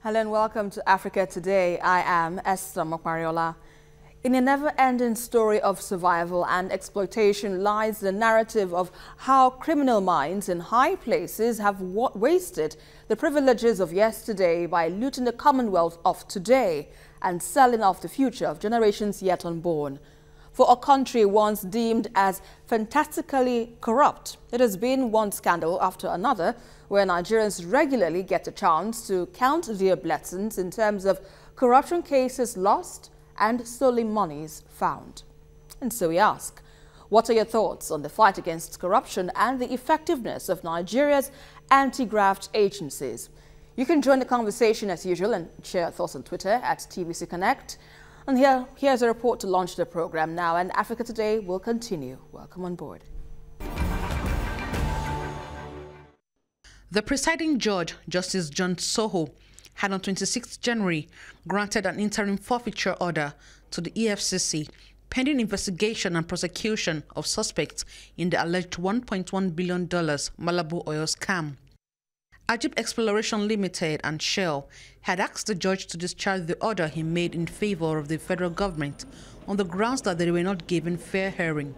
Hello and welcome to Africa Today. I am Esther Mokmariola. In a never-ending story of survival and exploitation lies the narrative of how criminal minds in high places have wasted the privileges of yesterday by looting the commonwealth of today and selling off the future of generations yet unborn. For a country once deemed as fantastically corrupt, it has been one scandal after another where Nigerians regularly get a chance to count their blessings in terms of corruption cases lost and stolen monies found. And so we ask, what are your thoughts on the fight against corruption and the effectiveness of Nigeria's anti-graft agencies? You can join the conversation as usual and share your thoughts on Twitter at TVC Connect. And here's a report to launch the program now, and Africa Today will continue. Welcome on board. The presiding judge, Justice John Soho, had on 26 January granted an interim forfeiture order to the EFCC pending investigation and prosecution of suspects in the alleged $1.1 billion Malibu oil scam. Ajib Exploration Limited and Shell had asked the judge to discharge the order he made in favor of the federal government on the grounds that they were not given fair hearing.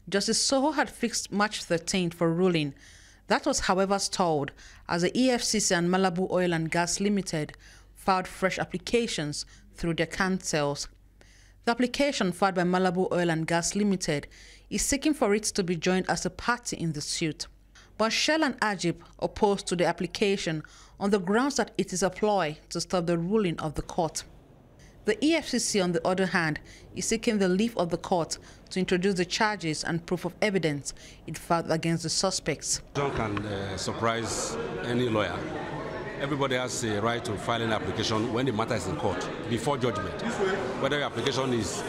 Justice Soho had fixed March 13th for ruling. That was, however, stalled as the EFCC and Malibu Oil and Gas Limited filed fresh applications through their counsels. The application filed by Malibu Oil and Gas Limited is seeking for it to be joined as a party in the suit. But Shell and Ajib opposed to the application on the grounds that it is a ploy to stop the ruling of the court. The EFCC, on the other hand, is seeking the leave of the court to introduce the charges and proof of evidence it filed against the suspects. John can surprise any lawyer. Everybody has a right to file an application when the matter is in court, before judgment. Whether your application is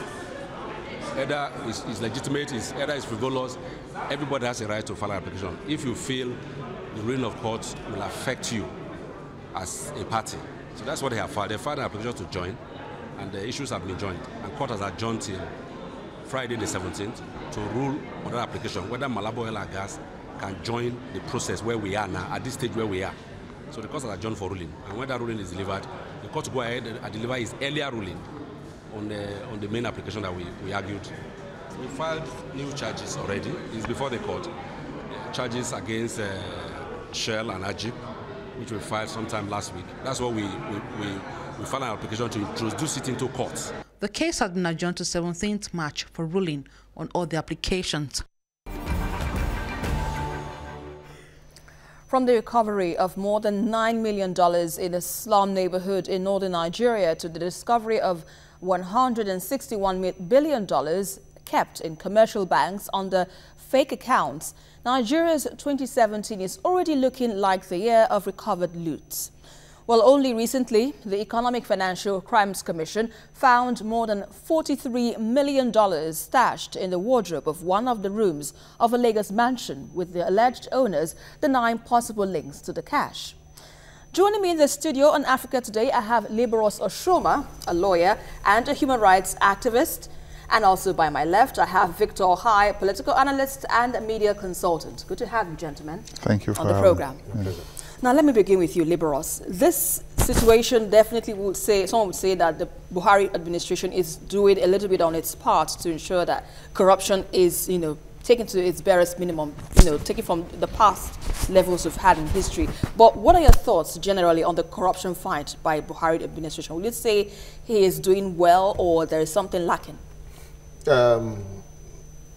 either is legitimate, either is frivolous, everybody has a right to file an application. If you feel the ruling of court will affect you as a party. So that's what they have filed. They filed an application to join, and the issues have been joined. And court has adjourned till Friday the 17th to rule on that application, whether Malibu Oil and Gas can join the process where we are now, at this stage where we are. So the court has adjourned for ruling. And when that ruling is delivered, the court will go ahead and deliver its earlier ruling on the main application that we argued. We filed new charges already. It's before the court. Charges against Shell and Ajib, which we filed sometime last week. That's what we filed an application to introduce it into court. The case has been adjourned to 17th March for ruling on all the applications. From the recovery of more than $9 million in a slum neighborhood in northern Nigeria to the discovery of $161 billion kept in commercial banks under fake accounts, Nigeria's 2017 is already looking like the year of recovered loot. Well, only recently, the Economic Financial Crimes Commission found more than $43 million stashed in the wardrobe of one of the rooms of a Lagos mansion, with the alleged owners denying possible links to the cash. Joining me in the studio on Africa Today, I have Liborous Oshoma, a lawyer and a human rights activist. And also by my left, I have Victor Okhai, political analyst and a media consultant. Good to have you, gentlemen. Thank you for on the program. Now, let me begin with you, Liborous. This situation definitely would say, someone would say that the Buhari administration is doing a little bit on its part to ensure that corruption is, taken to its barest minimum, taken from the past levels we've had in history. But what are your thoughts generally on the corruption fight by Buhari administration? Would you say he is doing well or there is something lacking?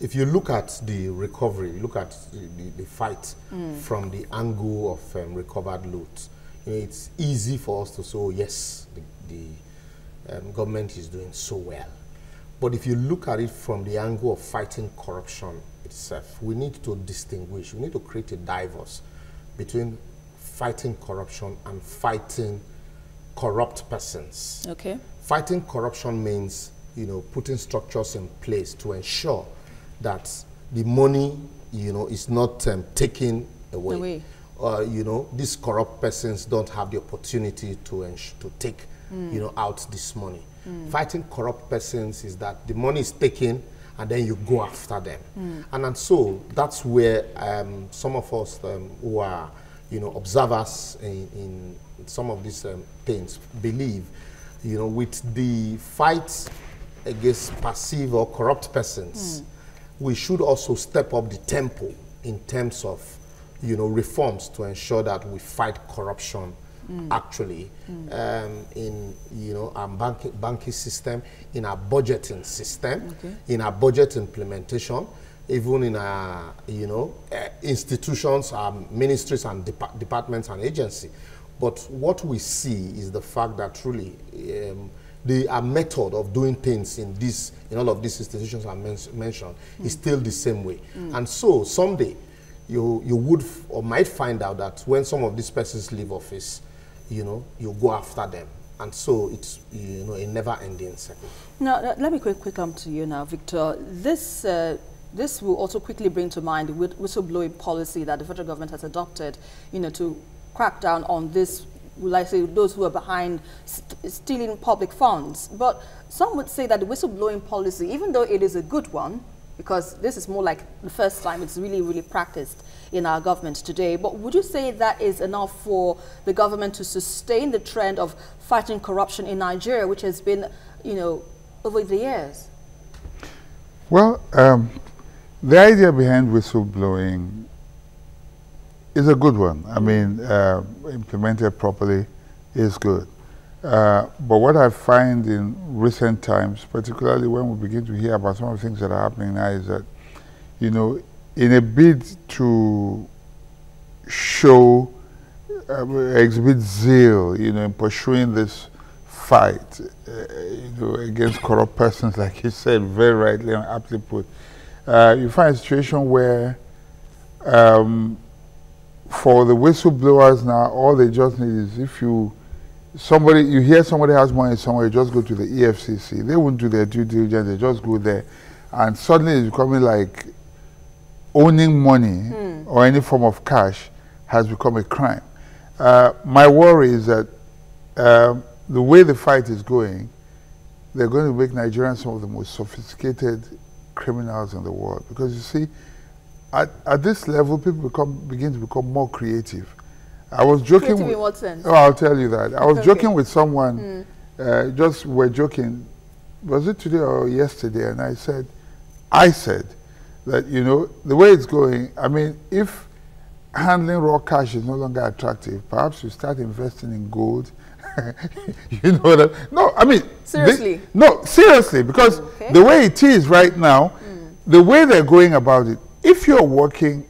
If you look at the recovery, look at the fight from the angle of recovered loot, it's easy for us to say, oh, yes, the government is doing so well. But if you look at it from the angle of fighting corruption itself, we need to distinguish, we need to create a diverse between fighting corruption and fighting corrupt persons. Okay. Fighting corruption means, putting structures in place to ensure that the money, is not taken away. These corrupt persons don't have the opportunity to take, out this money. Fighting corrupt persons is that the money is taken and then you go after them. And so that's where some of us who are, observers in some of these things believe, with the fight against passive or corrupt persons, we should also step up the tempo in terms of, reforms to ensure that we fight corruption actually in, our banking system, in our budgeting system, in our budget implementation, even in our, institutions, our ministries and departments and agencies. But what we see is the fact that truly the method of doing things in all of these institutions I mentioned is still the same way. And so someday you would or might find out that when some of these persons leave office, you go after them. And so it's, a never-ending cycle. Now, let me quickly come to you now, Victor. This will also quickly bring to mind the whistleblowing policy that the federal government has adopted, to crack down on this, like say, those who are behind stealing public funds. But some would say that the whistleblowing policy, even though it is a good one, because this is more like the first time it's really, really practiced in our government today, but would you say that is enough for the government to sustain the trend of fighting corruption in Nigeria, which has been, over the years? Well, the idea behind whistleblowing is a good one. I mean, implemented properly is good. But what I find in recent times, particularly when we begin to hear about some of the things that are happening now, is that, in a bid to show, exhibit zeal, in pursuing this fight, against corrupt persons, like you said, very rightly and aptly put, you find a situation where for the whistleblowers now, all they just need is if you hear somebody has money somewhere, you just go to the EFCC. They won't do their due diligence, they just go there. And suddenly it's becoming like owning money or any form of cash has become a crime. My worry is that the way the fight is going, they're going to make Nigerians some of the most sophisticated criminals in the world. Because you see, at this level, people begin to become more creative. I was joking. Creative in what sense? Oh, I'll tell you that. I was joking with someone. We're joking. Was it today or yesterday? And I said that the way it's going. I mean, if handling raw cash is no longer attractive, perhaps you start investing in gold. You know what no, I mean seriously. No, seriously, because the way it is right now, the way they're going about it. If you're working,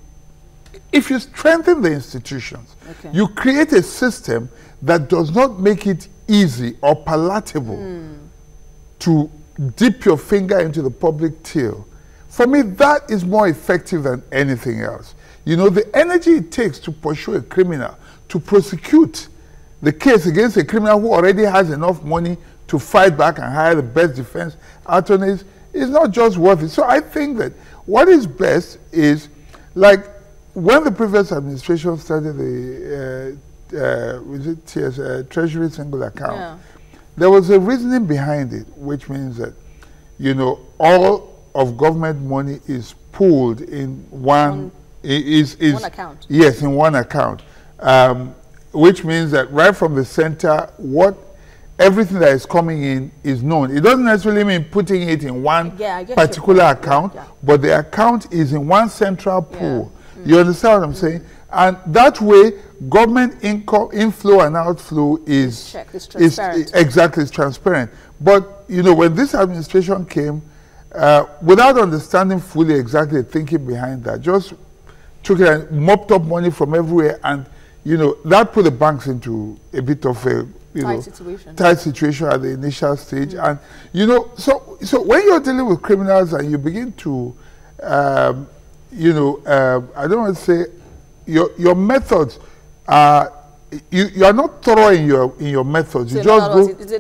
if you strengthen the institutions, you create a system that does not make it easy or palatable to dip your finger into the public till. For me, that is more effective than anything else. The energy it takes to pursue a criminal, to prosecute the case against a criminal who already has enough money to fight back and hire the best defense attorneys is not just worth it. So I think that what is best is, like when the previous administration started the Treasury single account, there was a reasoning behind it, which means that, all of government money is pooled in one account. Yes, in one account. Which means that right from the center, everything that is coming in is known. It doesn't necessarily mean putting it in one particular account, but the account is in one central pool. You understand what I'm saying? And that way, government inflow and outflow is transparent. Exactly, it's transparent. But when this administration came, without understanding fully exactly the thinking behind that, just took it and mopped up money from everywhere, and that put the banks into a bit of a tight situation at the initial stage. And so when you're dealing with criminals and you begin to I don't want to say your methods are you are not thorough in your methods. So you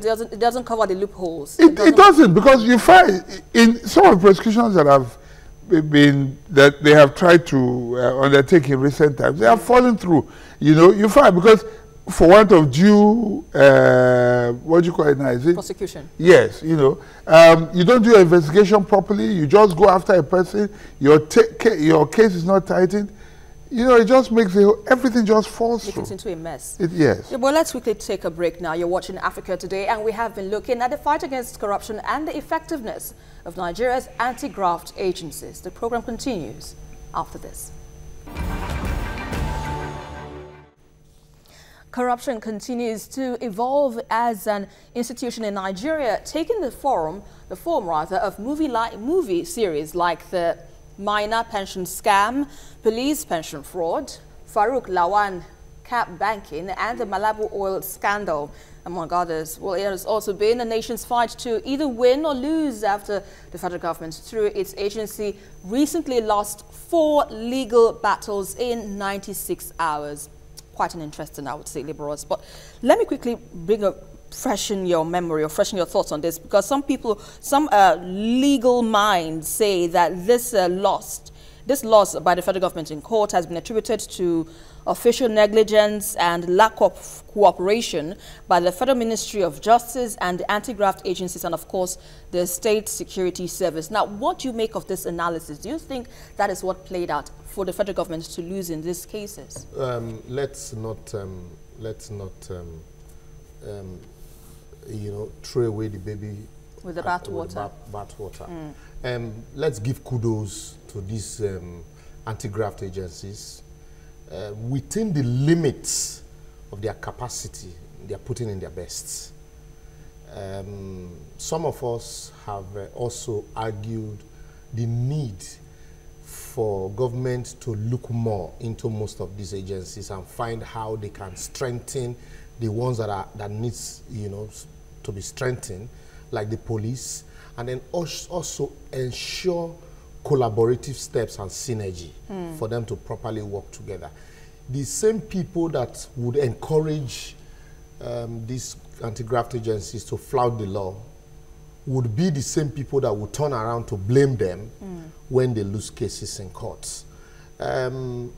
just it doesn't cover the loopholes. It doesn't, because you find in some of the prosecutions that they have tried to undertake in recent times, they have fallen through. You find, because for want of due, what do you call it now? Is it prosecution? Yes, you don't do your investigation properly. You just go after a person. Your case is not tightened. you know, it just makes everything just falls through. It's into a mess. Yes. Yeah, well, let's quickly take a break now. You're watching Africa Today, and we have been looking at the fight against corruption and the effectiveness of Nigeria's anti-graft agencies. The program continues after this. Corruption continues to evolve as an institution in Nigeria, taking the form of movie series like the minor pension scam, police pension fraud, Farouk Lawan cap banking, and the Malabu oil scandal, among others. Well, it has also been the nation's fight to either win or lose after the federal government, through its agency, recently lost 4 legal battles in 96 hours. Quite an interesting, I would say, Liborous. But let me quickly freshen your memory or freshen your thoughts on this, because some legal minds say that this loss by the federal government in court has been attributed to official negligence and lack of cooperation by the Federal Ministry of Justice and the anti-graft agencies, and of course the State Security Service. Now, what do you make of this analysis? Do you think that is what played out for the federal government to lose in these cases? Let's not you know, throw away the baby with the bathwater. Let's give kudos to these anti-graft agencies. Within the limits of their capacity, they are putting in their best. Some of us have also argued the need for government to look more into most of these agencies and find how they can strengthen the ones that needs, you know, to be strengthened, like the police, and then also ensure collaborative steps and synergy for them to properly work together. The same people that would encourage these anti-graft agencies to flout the law would be the same people that would turn around to blame them when they lose cases in courts. You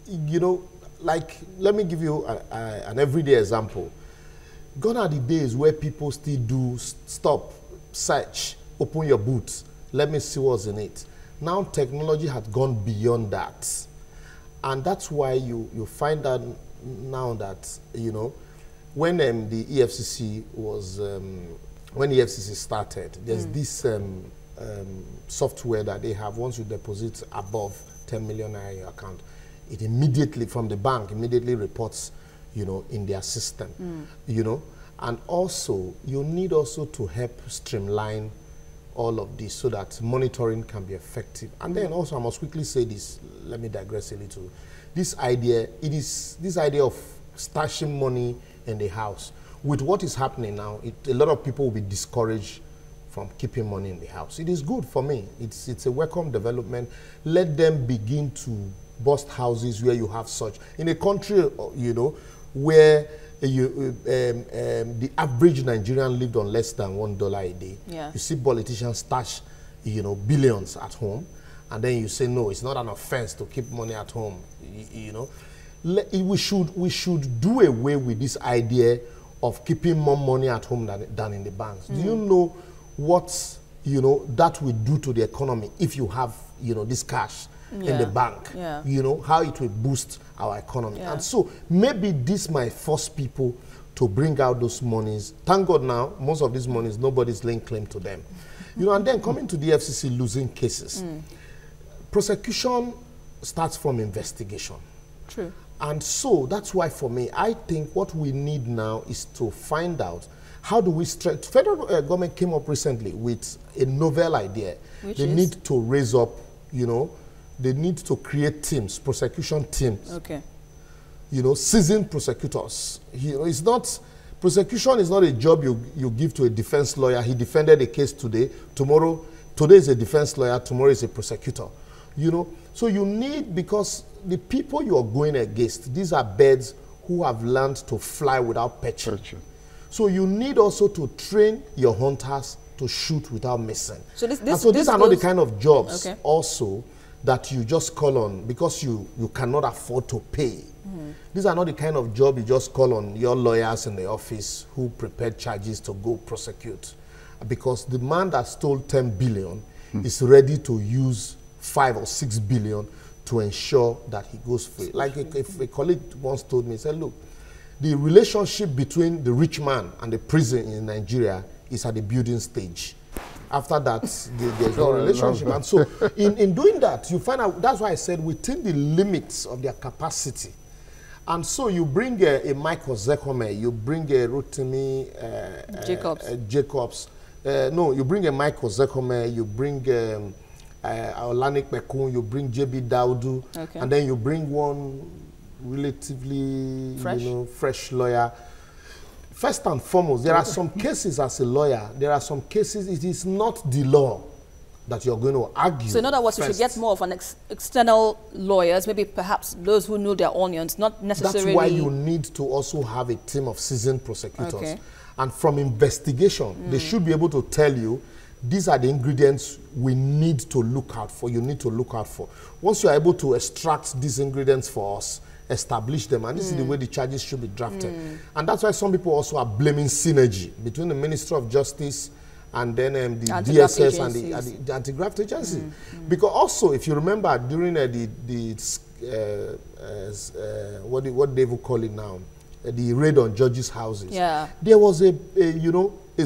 know, like, let me give you an everyday example. Gone are the days where people still do stop, search, open your boot, let me see what's in it. Now technology has gone beyond that. And that's why you find out now that, you know, when the EFCC was, when the EFCC started, there's this software that they have. Once you deposit above 10 million naira in your account, it immediately, from the bank, immediately reports, you know, in their system, you know. And also, you need also to help streamline all of this so that monitoring can be effective. And then also, I must quickly say this, let me digress a little. This idea, this idea of stashing money in the house. With what is happening now, a lot of people will be discouraged from keeping money in the house. It is good for me. It's a welcome development. Let them begin to bust houses where you have such. In a country, you know, where the average Nigerian lived on less than $1 a day. Yeah. You see politicians stash, you know, billions at home, and then you say, no, it's not an offense to keep money at home. You know, we should do away with this idea of keeping more money at home than in the banks. Do you know what, you know, that will do to the economy if you have, you know, this cash in the bank? You know, how it will boost our economy. And so maybe this might force people to bring out those monies. Thank God now, most of these monies, nobody's laying claim to them. You know, and then coming to the FCC losing cases. Prosecution starts from investigation. True. And so that's why, for me, I think what we need now is to find out how do we strengthen. Federal government came up recently with a novel idea. They need to raise up, you know, they need to create teams, prosecution teams. Okay. You know, seasoned prosecutors. You know, it's not, prosecution is not a job you give to a defense lawyer. He defended a case today. Today is a defense lawyer, tomorrow is a prosecutor. You know, so you need, because the people you are going against, these are birds who have learned to fly without perching. So you need also to train your hunters to shoot without missing. So these are not the kind of jobs also that you just call on because you cannot afford to pay. These are not the kind of job you just call on your lawyers in the office who prepared charges to go prosecute. Because the man that stole 10 billion is ready to use 5 or 6 billion to ensure that he goes free. Like if a colleague once told me, he said, look, the relationship between the rich man and the prison in Nigeria is at the building stage. After that, there's no relationship. And so in doing that, you find out, that's why I said within the limits of their capacity. And so you bring a Michael Zekome, you bring a Rotimi Jacobs. No, you bring a Michael Zekome, you bring Olanik Mekun, you bring JB Daudu, and then you bring one relatively fresh lawyer. First and foremost, there are some cases as a lawyer, there are some cases it is not the law that you're going to argue. So in other words, you should get more of an external lawyers, maybe perhaps those who know their onions, not necessarily... That's why you need to also have a team of seasoned prosecutors. And from investigation, they should be able to tell you, these are the ingredients we need to look out for, you need to look out for. Once you are able to extract these ingredients for us, establish them, and this is the way the charges should be drafted. And that's why some people also are blaming synergy between the Ministry of Justice and then the DSS and the Anti-graft agency. Because also, if you remember, during what they will call it now, the raid on judges' houses, there was a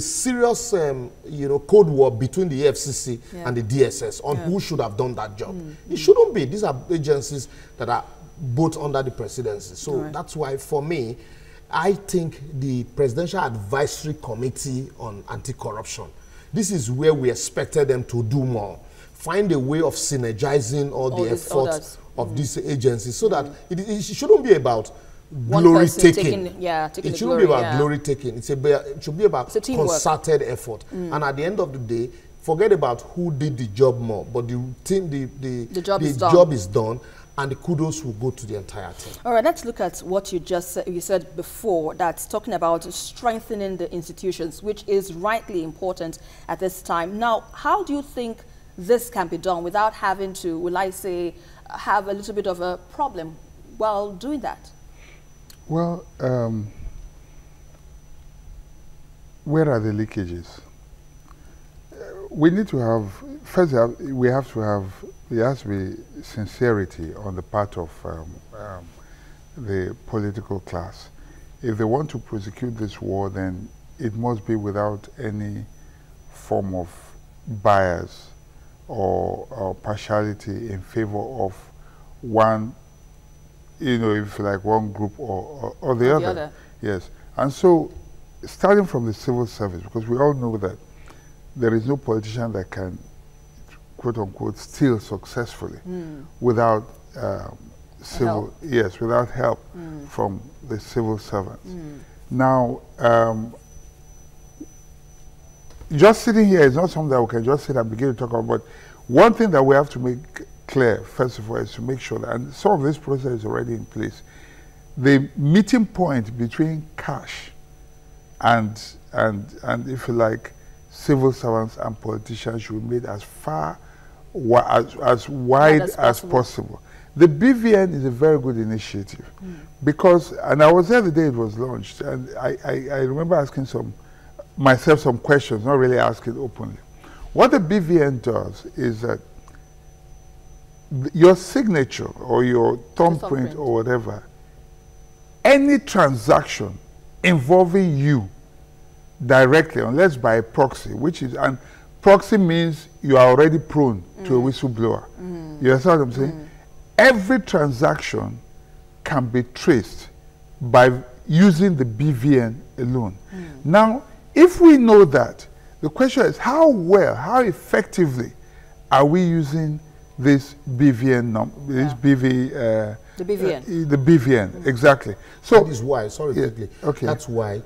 serious code war between the FCC and the DSS on who should have done that job. It shouldn't be. These are agencies that are both under the presidency. So that's why, for me, I think the Presidential Advisory Committee on Anti-Corruption, this is where we expected them to do more. Find a way of synergizing all the efforts of these agencies so that it shouldn't be about glory taking. It shouldn't be about glory taking. It should be about concerted effort. And at the end of the day, forget about who did the job more, but the job is done. And the kudos will go to the entire team. All right, let's look at what you just said. You said before, that's talking about strengthening the institutions, which is rightly important at this time. Now, how do you think this can be done without having to, will I say, have a little bit of a problem while doing that? Well, where are the leakages? We need to have, first there has to be sincerity on the part of the political class. If they want to prosecute this war, then it must be without any form of bias or partiality in favor of one, if like one group or the other. Yes. And so, starting from the civil service, because we all know that there is no politician that can, quote unquote, steal successfully without without help from the civil servants. Now, just sitting here is not something that we can just sit and begin to talk about. But one thing that we have to make clear, first of all, is to make sure that, and some of this process is already in place, the meeting point between cash and if you like, civil servants and politicians should be made as wide as possible. The BVN is a very good initiative because, and I was there the day it was launched, and I remember asking myself some questions, not really asking openly. What the BVN does is that your signature or your thumbprint or whatever, any transaction involving you directly, unless by a proxy, and proxy means you are already prone to a whistleblower. You understand what I'm saying? Every transaction can be traced by using the BVN alone. Now, if we know that, the question is how effectively are we using this BVN the BVN, exactly. So that is why, that's why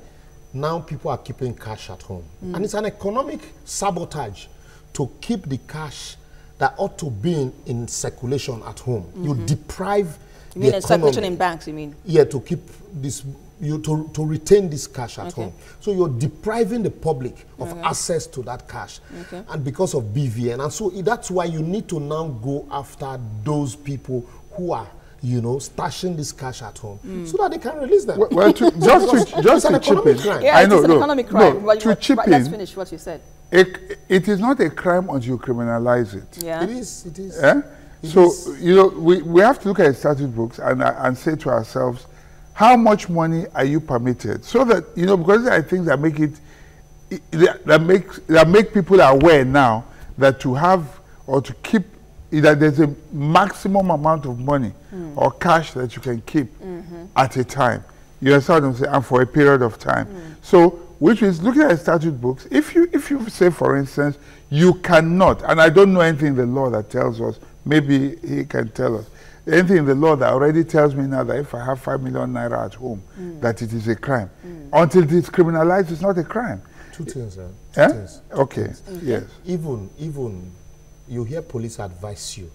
now people are keeping cash at home. And it's an economic sabotage to keep the cash that ought to be in circulation at home. You deprive the economy. Circulation in banks, you mean? Yeah, to keep this, to retain this cash at home. So you're depriving the public of access to that cash. And because of BVN. And so that's why you need to now go after those people who are stashing this cash at home so that they can release them. Well, just to chip in. Yeah, it's an economic crime. No, to chip in, let's finish what you said. It is not a crime until you criminalize it. Yeah. It is. So, you know, we have to look at statute books and say to ourselves, how much money are you permitted? So that, you know, because there are things that make that make people aware now that to have or to keep, that there's a maximum amount of money or cash that you can keep at a time. You understand what I'm saying? And for a period of time. So, which is, looking at statute books, if you say, for instance, you cannot, and I don't know anything in the law that tells us, maybe he can tell us, anything in the law that already tells me now that if I have 5 million naira at home, that it is a crime. Until it is criminalized, it's not a crime. Two things, sir. Two things. Okay, yes. Even you hear police advise you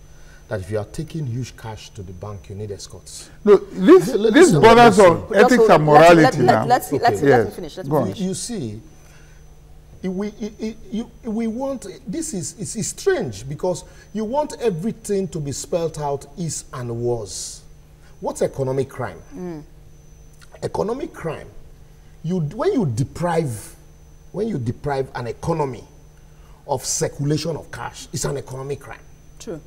that if you are taking huge cash to the bank, you need escorts. No, this borders on ethics and morality now. Let me finish. Let me finish. You see, we want, this is strange because you want everything to be spelled out is and was. What's economic crime? Economic crime, when you deprive an economy of circulation of cash, it's an economic crime. True.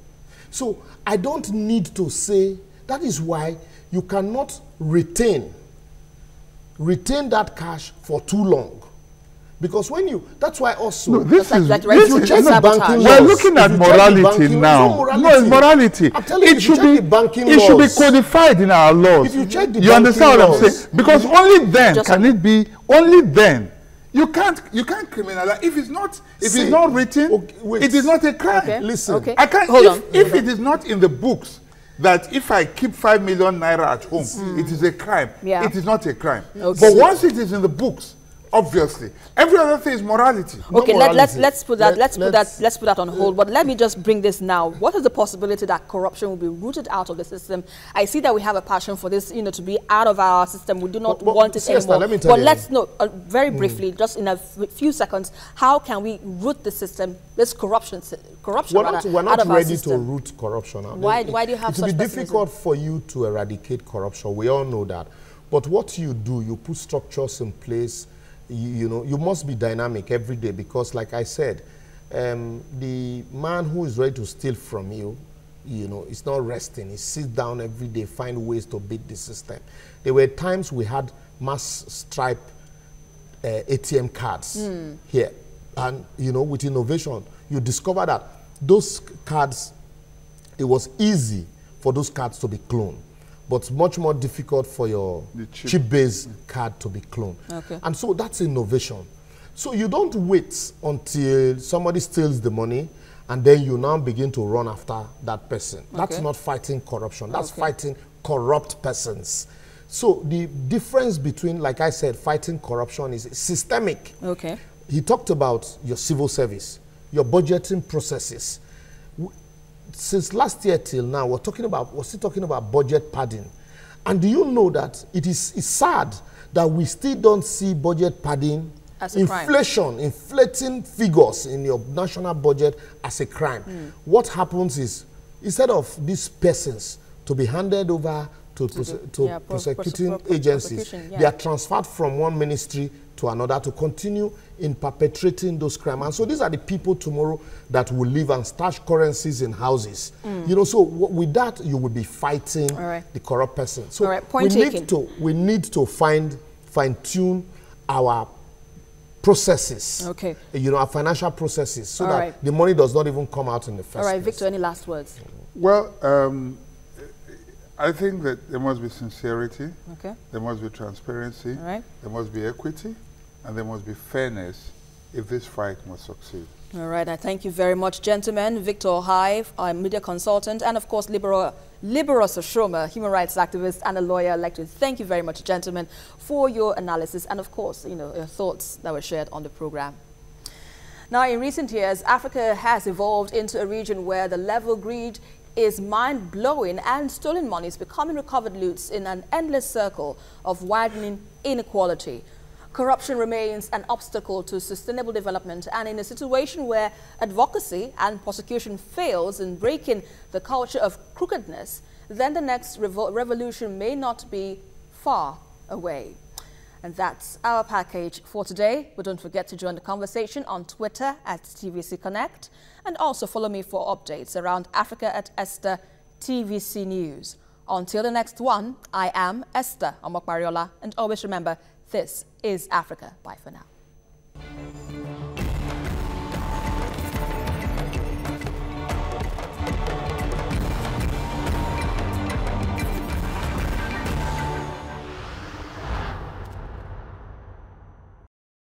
So I don't need to say, that is why you cannot retain that cash for too long. Because when you, that's why also, no, this is, like this you is check the banking we're looking at morality now. No, it's morality. I'm telling you, it should be codified in our laws. If you check the you understand what I'm laws, saying? Because only then can it be, only then. You can't criminalize if it's not written. Okay, it is not a crime. Okay. Listen, okay. I can't. If it is not in the books that if I keep 5 million naira at home, it is a crime. Yeah. It is not a crime. Okay. But once it is in the books, obviously, every other thing is morality. Okay, no morality. let's put that on hold. But let me just bring this now. What is the possibility that corruption will be rooted out of the system? I see that we have a passion for this, to be out of our system. We do not want it anymore. Let me tell you. Let's know very briefly, just in a few seconds, how can we root the system, this corruption we're not ready to root corruption out. Why do you have such It will be difficult for you to eradicate corruption. We all know that. But what you do, you put structures in place. You must be dynamic every day because, like I said, the man who is ready to steal from you, is not resting. He sits down every day, find ways to beat the system. There were times we had mass stripe ATM cards here. And, with innovation, you discover that those cards, it was easy for those cards to be cloned, but much more difficult for your chip-based card to be cloned. Okay. And so that's innovation. So you don't wait until somebody steals the money and then you now begin to run after that person. Okay. That's not fighting corruption. That's fighting corrupt persons. So the difference between, like I said, fighting corruption is systemic. Okay. He talked about your civil service, your budgeting processes. Since last year till now, we're still talking about budget padding. And do you know that it's sad that we still don't see budget padding, as a inflation, inflating figures in your national budget as a crime. What happens is, instead of these persons to be handed over to prosecuting agencies, they are transferred from one ministry to another to continue in perpetrating those crimes. And so these are the people tomorrow that will live and stash currencies in houses. So with that, you will be fighting the corrupt person. So we need to fine-tune our processes, our financial processes, so that the money does not even come out in the first place. All right, Victor, any last words? Well, I think that there must be sincerity, there must be transparency, there must be equity, and there must be fairness if this fight must succeed. All right, I thank you very much, gentlemen. Victor Okhai, a media consultant, and of course, Liborous Oshoma, human rights activist and a lawyer. I'd like to thank you very much, gentlemen, for your analysis and, of course, your thoughts that were shared on the program. Now, in recent years, Africa has evolved into a region where the level of greed is mind-blowing and stolen money is becoming recovered loots in an endless circle of widening inequality. Corruption remains an obstacle to sustainable development, and in a situation where advocacy and prosecution fails in breaking the culture of crookedness, then the next revolution may not be far away. And that's our package for today. But don't forget to join the conversation on Twitter at TVC Connect, and also follow me for updates around Africa at Esther TVC News. Until the next one, I am Esther Omokmariola, and always remember, this is Africa. Bye for now.